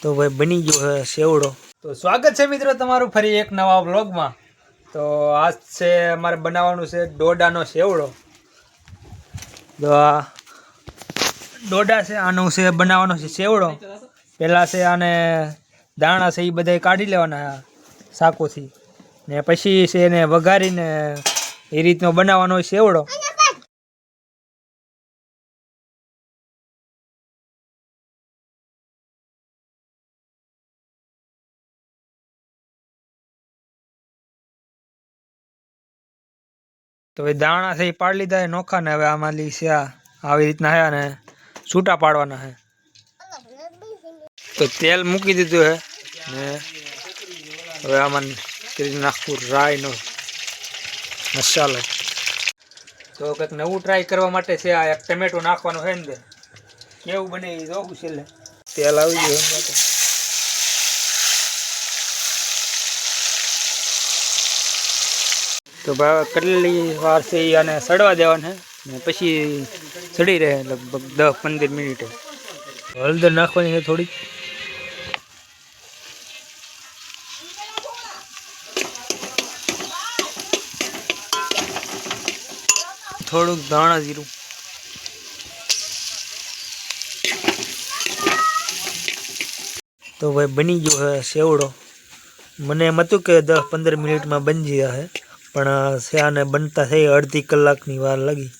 તો ભાઈ બની ગયો છે સેવડો। તો સ્વાગત છે મિત્રો તમારું ફરી એક નવા વ્લોગમાં। તો આજ છે અમારે બનાવવાનું છે ડોડાનો સેવડો। તો આ ડોડા છે, આનું છે બનાવવાનો છે સેવડો। પહેલાં છે આને દાણા છે એ બધા કાઢી લેવાના શાકોથી, ને પછી છે એને વઘારીને એ રીતનો બનાવવાનો હોય સેવડો। તો એ દાણા છે એ પાડી લીધા નોખા ને હવે આમાં લી છે આવી રીતના હે અને છૂટા પાડવાના છે। તો તેલ મૂકી દીધું હે ને હવે આમાં કરી નાખવું રાઈનો મસાલો। તો કંઈક નવું ટ્રાય કરવા માટે છે આ એક ટમેટો નાખવાનું છે ને કેવું બને એ જોવું છેલ્લે। તેલ આવી ગયું એમ તો ભાઈ કેટલી વાર છે એ આને સડવા દેવાના ને પછી સડી રહે લગભગ 10-15 મિનિટે। હળદર નાખવાની છે થોડીક, થોડુંક ધાણા જીરું, તો ભાઈ બની ગયો છે સેવડો। મને એમ હતું કે 10-15 મિનિટમાં બની ગયા છે, પણ આને બનતા થઈ અડધી કલાકની વાર લાગી।